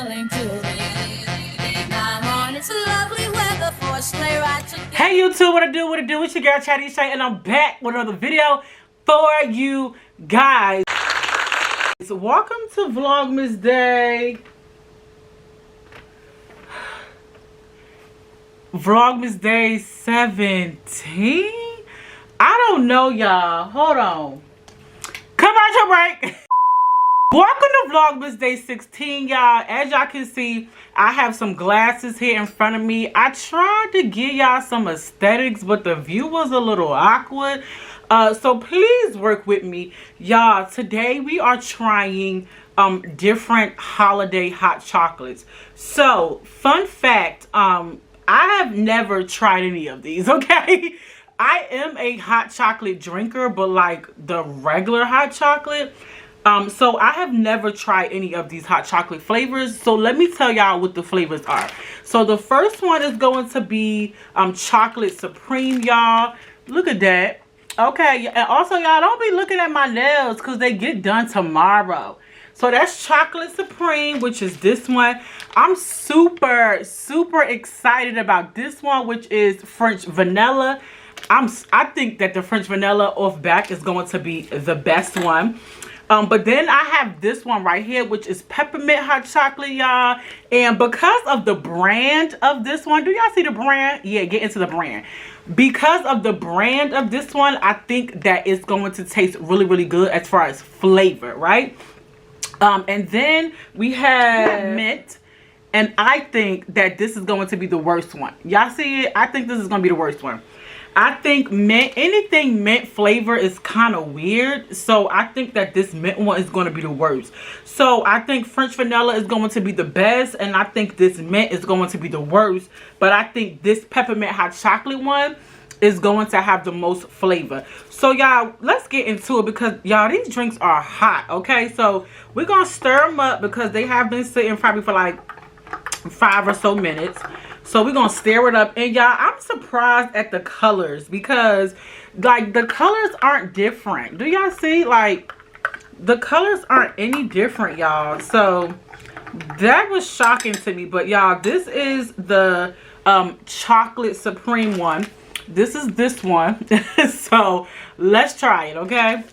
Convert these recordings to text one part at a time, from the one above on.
Hey YouTube, what it do? It's your girl Chatty Shay, and I'm back with another video for you guys. Welcome to Vlogmas Day. Vlogmas Day 17? I don't know, y'all. Hold on. Commercial break. Welcome to Vlogmas Day 16, y'all. As y'all can see, I have some glasses here in front of me. I tried to give y'all some aesthetics, but the view was a little awkward. So please work with me. Y'all, today we are trying different holiday hot chocolates. So, fun fact, I have never tried any of these, okay? I am a hot chocolate drinker, but like the regular hot chocolate. So I have never tried any of these hot chocolate flavors. So let me tell y'all what the flavors are. So the first one is going to be chocolate supreme, y'all. Look at that. Okay, and also y'all don't be looking at my nails because they get done tomorrow. So that's chocolate supreme, which is this one. I'm super excited about this one, which is French vanilla. I think that the French vanilla off back is going to be the best one. But then I have this one right here, which is peppermint hot chocolate, y'all. And because of the brand of this one, do y'all see the brand? Yeah, get into the brand. Because of the brand of this one, I think that it's going to taste really good as far as flavor, right? And then we have mint. And I think that this is going to be the worst one. Y'all see it? I think this is going to be the worst one. I think mint, anything mint flavor is kind of weird. So I think that this mint one is going to be the worst. So I think French vanilla is going to be the best. And I think this mint is going to be the worst. But I think this peppermint hot chocolate one is going to have the most flavor. So y'all, let's get into it because y'all, these drinks are hot. Okay, so we're going to stir them up because they have been sitting probably for like 5 or so minutes. So we're going to stir it up. And y'all, I'm surprised at the colors because like the colors aren't different. Do y'all see? Like the colors aren't any different, y'all. So that was shocking to me. But y'all, this is the chocolate supreme one. This is this one. So let's try it, okay?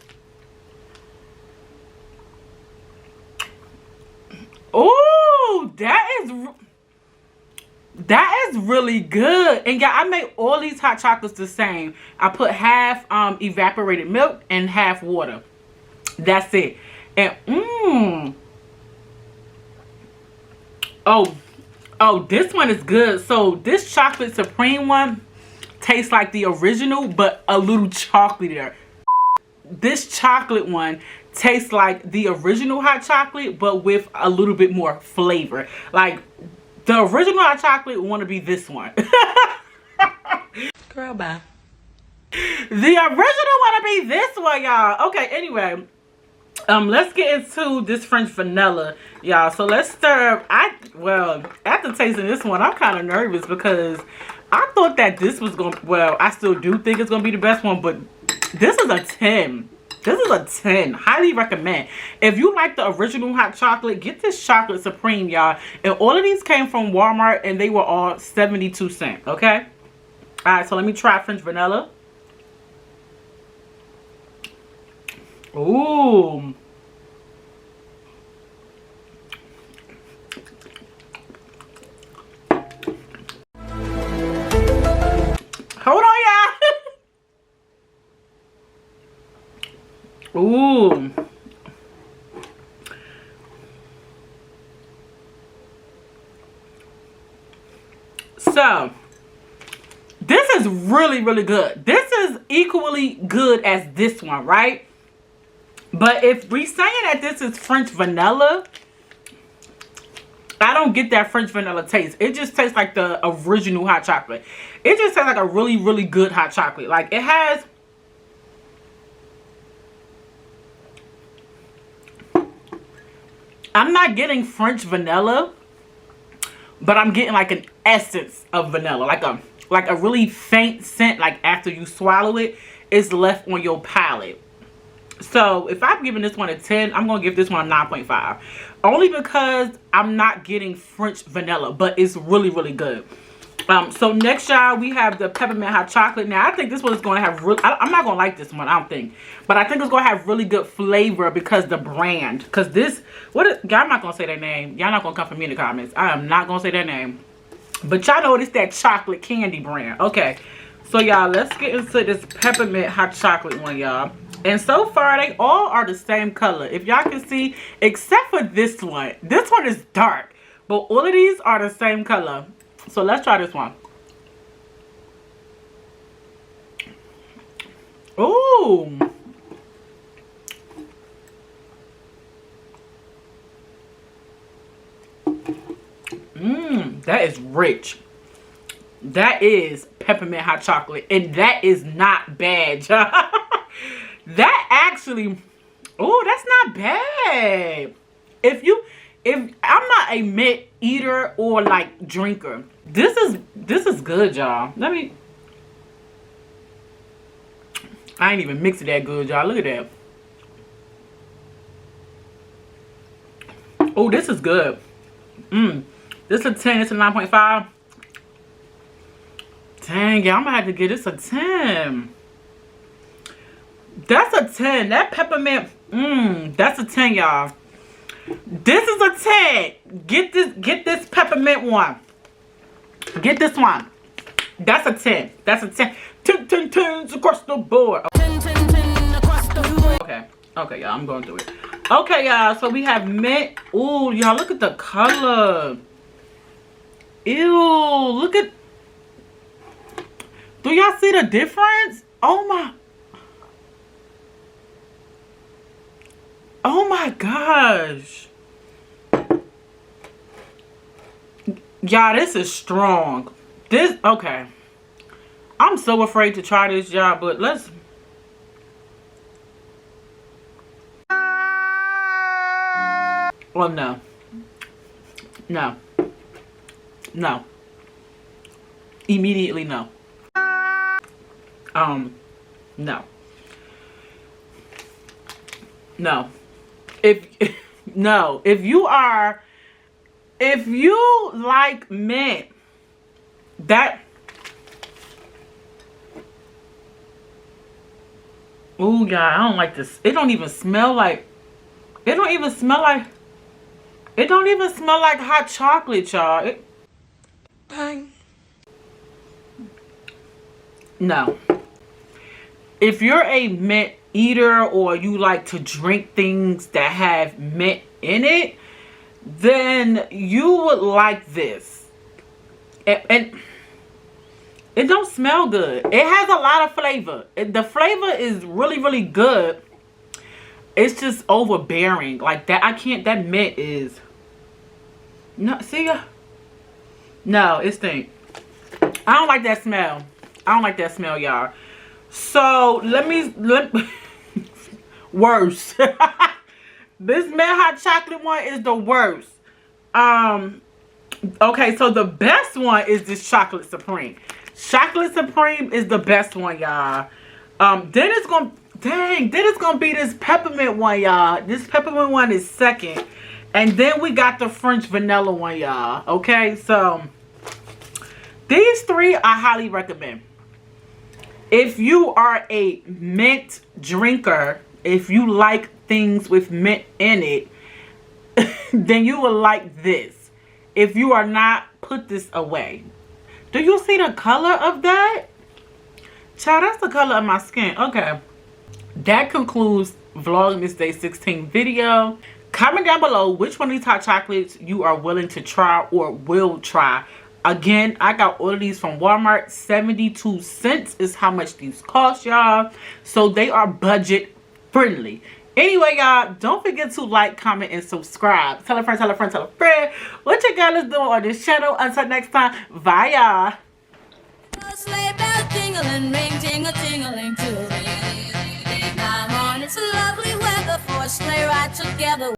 Oh, that is really good. And yeah, I make all these hot chocolates the same. I put half evaporated milk and half water. That's it. And oh, this one is good. So this chocolate supreme one tastes like the original, but a little chocolatier. This chocolate one tastes like the original hot chocolate, but with a little bit more flavor. Like the original hot chocolate want to be this one. Girl, bye. The original want to be this one, y'all. Okay, anyway. Let's get into this French vanilla, y'all. So let's stir. Well, after tasting this one, I'm kind of nervous because I thought that this was going to, well, I still do think it's going to be the best one, but this is a 10. This is a 10. Highly recommend. If you like the original hot chocolate, get this chocolate supreme, y'all. And all of these came from Walmart, and they were all 72 cents, okay? All right, so let me try French vanilla. Ooh. Hold on, y'all. Ooh. So, this is really good. This is equally good as this one, right? But if we saying that this is French vanilla, I don't get that French vanilla taste. It just tastes like the original hot chocolate. It just tastes like a really good hot chocolate. Like it has, I'm not getting French vanilla, but I'm getting like an essence of vanilla. Like a really faint scent, like after you swallow it, it's left on your palate. So if I'm giving this one a 10, I'm gonna give this one a 9.5. Only because I'm not getting French vanilla, but it's really, really good. So next, y'all, we have the peppermint hot chocolate. Now, I think this one is going to have I'm not going to like this one, I don't think. But I think it's going to have really good flavor because the brand. Because this, y'all not going to say their name. Y'all not going to come for me in the comments. I am not going to say their name. But y'all know it's that chocolate candy brand. Okay. So, y'all, let's get into this peppermint hot chocolate one, y'all. And so far, they all are the same color. If y'all can see, except for this one. This one is dark. But all of these are the same color. So let's try this one. Ooh. That is rich. That is peppermint hot chocolate. And that is not bad, y'all. That actually, oh, that's not bad. If I'm not a mint eater or like drinker, this is good, y'all. I ain't even mix it that good, y'all. Look at that. Oh, this is good. This is a 10. It's a 9.5. Dang, y'all, I'm gonna have to give this a 10. That's a 10. That peppermint, that's a 10, y'all. This is a 10. Get this peppermint one. Get this one. That's a 10. That's a 10. 10 10s across the board. 10 across the board. Okay. Okay, y'all. I'm going through it. Okay, y'all. So we have mint. Ooh, y'all, look at the color. Ew. Look at. Do y'all see the difference? Oh my. Oh my gosh. Y'all, this is strong. Okay. I'm so afraid to try this, y'all, but let's. Well, no. No. No. Immediately, no. No. No. No. If you like mint, ooh, yeah, I don't like this. It don't even smell like hot chocolate, y'all. Bang. No. If you're a mint eater or you like to drink things that have mint in it, then you would like this. And it don't smell good. It has a lot of flavor. The flavor is really, really good. It's just overbearing. Like that, that mint is. No, see ya? No, it stink. I don't like that smell. I don't like that smell, y'all. So, let worse. This mint hot chocolate one is the worst. Okay, so the best one is this chocolate supreme. Chocolate supreme is the best one, y'all. Then it's gonna be this peppermint one, y'all. This peppermint one is second. And then we got the French vanilla one, y'all. Okay, so these three I highly recommend. If you are a mint drinker, if you like things with mint in it, then you will like this. If you are not, put this away. Do you see the color of that? Child, that's the color of my skin. Okay. That concludes Vlogmas Day 16 video. Comment down below which one of these hot chocolates you are willing to try or will try. Again, I got all of these from Walmart. 72 cents is how much these cost, y'all. So they are budget friendly. Anyway, y'all, don't forget to like, comment, and subscribe. Tell a friend, tell a friend, tell a friend what you guys doing on this channel. Until next time, bye, y'all. Sleigh bells jingling, ring, jingle, jingling too. It's lovely weather for a sleigh ride together.